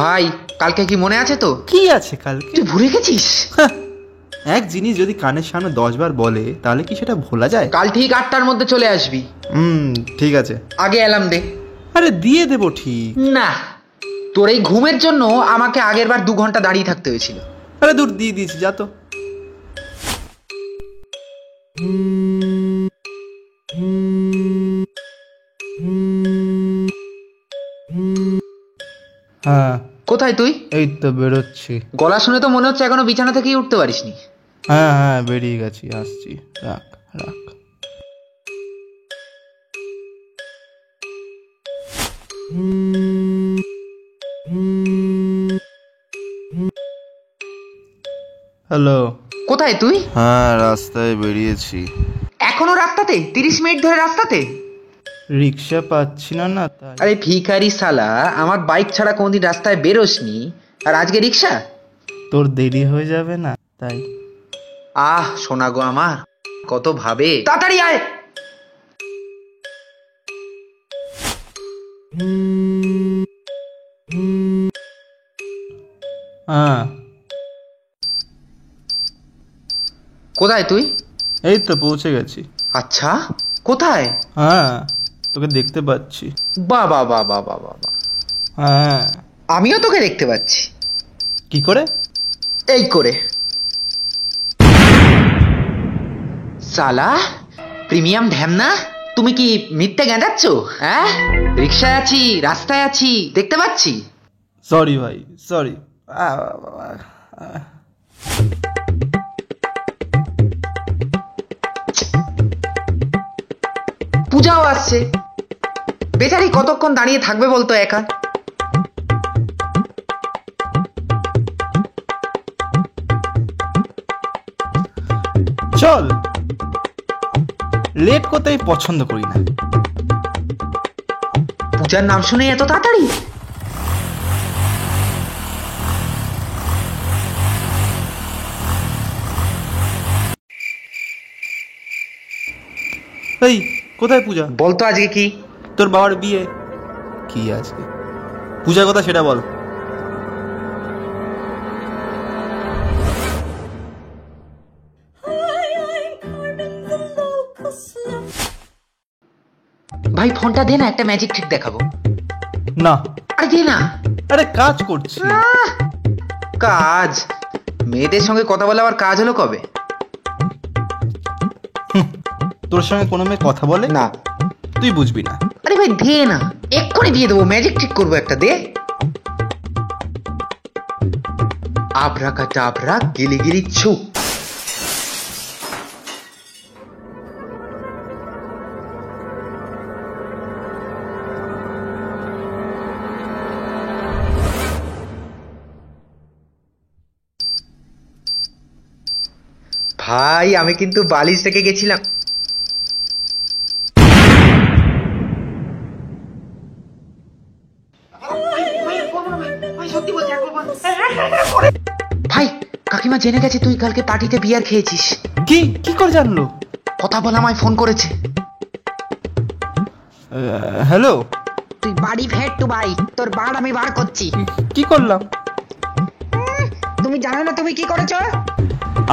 ভাই, কালকে কি মনে আছে তো? কি আছে কালকে? তুই ভুলে গেছিস? এক জিনিস যদি কানের সামনে 10 বার বলে তাহলে কি সেটা ভোলা যায়? কাল ঠিক 8টার মধ্যে চলে আসবি। ঠিক আছে। আগে অ্যালার্ম দে। আরে দিয়ে দেবো ঠিক। না, তোর এই ঘুমের জন্য আমাকে আগের বার 2 ঘন্টা দাঁড়িয়ে থাকতে হয়েছিল। আরে দূর, দিয়ে দিয়েছি, যা তো। হ্যাঁ, কোথায় তুই? এই তো বেরোচ্ছি। গলা শুনে তো মনে হচ্ছে এখনো বিছানা থেকেই উঠতে পারিসনি। হ্যাঁ, বেরিয়ে গেছি, আসছি। রাখ রাখ। হ্যালো। কোথায় তুই? হ্যাঁ, রাস্তায় বেরিয়েছি। এখনো রাস্তাতে? 30 মিনিট ধরে রাস্তাতে? রিক্সা পাচ্ছি না তাই। আরে ভিখারি শালা, আমার বাইক ছাড়া কোনদিন রাস্তায় বেরোসনি, আর আজকে রিক্সা? তোর দেরি হয়ে যাবে না তাই। সোনা গো আমার, কত ভাবে। তাড়াতাড়ি আয়। হ্যাঁ, কোথায় তুই? এই তো পৌঁছে গেছি। আচ্ছা, কোথায়? হ্যাঁ, তোকে দেখতে পাচ্ছি। বাবা বাবা বাবা বাবা, হ্যাঁ। আমিও তোকে দেখতে পাচ্ছি। কি করে? এই করে। সালা প্রিমিয়াম ঢ্যামনা, তুমি কি মিথ্যে গেঁদাচ্ছ? হ্যাঁ, রিক্সায় আছি, রাস্তায় আছি, দেখতে পাচ্ছি। সরি ভাই, সরি। পূজাও আসছে, বেচারি কতক্ষণ দাঁড়িয়ে থাকবে বলতো একা? চল, লেট করতে আমি পছন্দ করি না। পূজার নাম শুনে এত তাড়াতাড়ি? এই, কোথায় পূজা? বলতো আজকে কি? তোর বাবার বিয়ে। কি আজকে? পূজার কথা সেটা বল। ভাই ফোনটা দে না, একটা ম্যাজিক ট্রিক দেখাবো। না। আরে দে না। আরে কাজ করছি। কাজ? মেয়েদের সঙ্গে কথা বলে আবার কাজ হলো কবে? তোর সঙ্গে কোনো মেয়ে কথা বলে না। তুই বুঝবি না। আরে ভাই দে না, এক্ষুনি দিয়ে দেবো, ম্যাজিক ট্রিক করবো একটা, দে। আবরাকাডাবরা গিলিগিলি ছু। ভাই আমি কিন্তু বালিশ রেখে গেছিলাম। ভাই কাকিমা জেনে গেছে তুই কালকে পার্টিতে বিয়ার খেয়েছিস। কি কি করে জানলো? কথা বলা আমায় ফোন করেছে। হ্যালো। তুই বাড়ি ফের টু ভাই, তোর বার আমি বার করছি। কি করলাম? তুমি জানো না তুমি কি করেছো?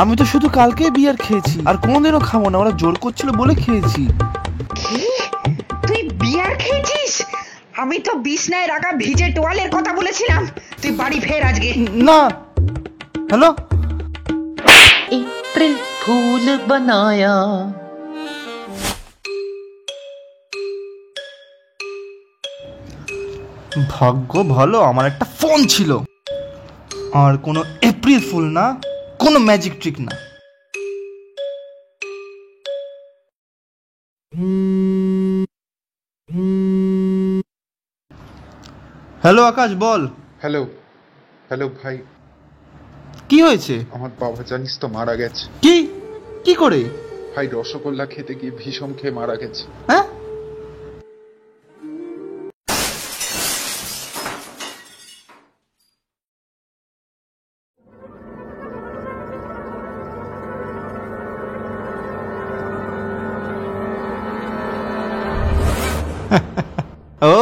আমি তো শুধু কালকে বিয়ার খেয়েছি, আর কোনোদিনও খাবো না, ওরা জোর করছিল বলে খেয়েছি। কি? তুই বিয়ার খেয়েছিস? আমি তো বিছনায় রাখা ভিজে টোয়ালের কথা বলেছিলাম। তুই বাড়ি ফের আজকে। না। হ্যালো। এপ্রিল ফুল বানায়া। ভাগ্য ভালো আমার একটা ফোন ছিল, আর কোনো এপ্রিল ফুল না, কোনো ম্যাজিক ট্রিক না। হ্যালো আকাশ, বল। হ্যালো হ্যালো ভাই, কি হয়েছে? আমার বাবা জানিস তো মারা গেছে। কি কি করে? ভাই রসগোল্লা খেতে গিয়ে ভীষণ খেয়ে মারা গেছে। হ্যাঁ? ও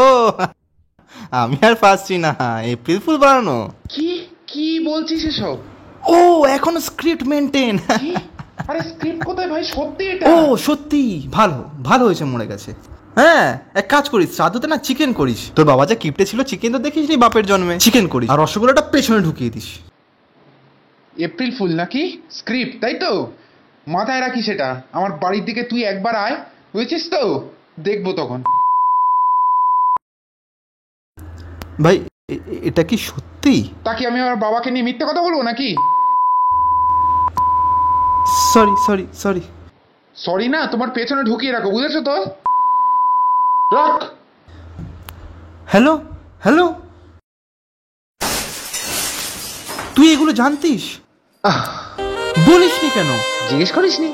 আমি আর পারছি না, এপ্রিল ফুল বানানো। কি কি বলছিস এসব? ও এখনো স্ক্রিপ্ট মেনটেন। কি? আরে স্ক্রিপ্ট কোথায় ভাই, সত্যি এটা? ও সত্যি ভালো, ভালো হয়েছে মরে গেছে। হ্যাঁ এক কাজ করিস, শ্রাদ্ধতে না চিকেন করিস। তোর বাবা যা কিপটে ছিল, চিকেন তো দেখিস নি বাপের জন্মে। চিকেন করিস আর রসগোল্লাটা পেছনে ঢুকিয়ে দিস। এপ্রিল ফুল নাকি স্ক্রিপ্ট, তাই তো? মাথায় রাখিস এটা। আমার বাড়ির দিকে তুই একবার আয়, বুঝেছিস তো? দেখবো তখন। ভাই এটা কি সত্যি? তাকে আমি আমার বাবাকে নিয়ে মিথ্যে কথা বলবো নাকি? Sorry sorry sorry. সরি না, তোমার পেছনে ঢুকিয়ে রাখো, বুঝেছো তো? রাখ। হ্যালো হ্যালো, তুই এগুলো জানতিস? আহ, বলিসনি কেন? জিজ্ঞেস করিসনি?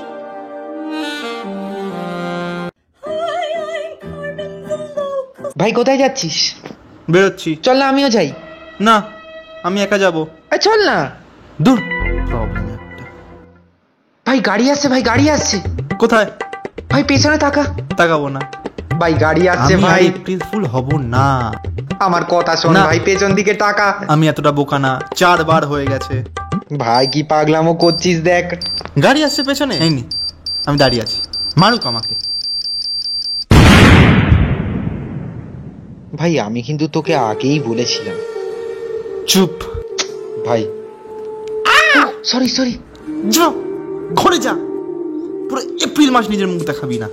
ভাই কোথায় যাচ্ছিস? বেরোচ্ছি। চল না আমিও যাই। না আমি একা যাব। চল না। দূর, প্রবলেম একটা। ভাই গাড়ি আসছে, ভাই গাড়ি আসছে। কোথায়? ভাই পেছনে তাকা। তাকাবো না। ভাই গাড়ি আসছে আমি আর ভাই। এপ্রিল ফুল হব না। আমার কথা শোন না। ভাই, পেছন দিকে তাকা। আমি এতটা বোকা না, 4 বার হয়ে গেছে। ভাই কি পাগলামো করছিস দেখ। গাড়ি আসছে পেছনে, এই নি আমি দাঁড়িয়ে আছি, মারুক আমাকে। ভাই আমি কিন্তু তোকে আগেই বলেছিলাম। চুপ। ভাই সরি সরি। যা ঘরে যা, পুরো এপ্রিল মাস নিজের মুখ দেখাবি না।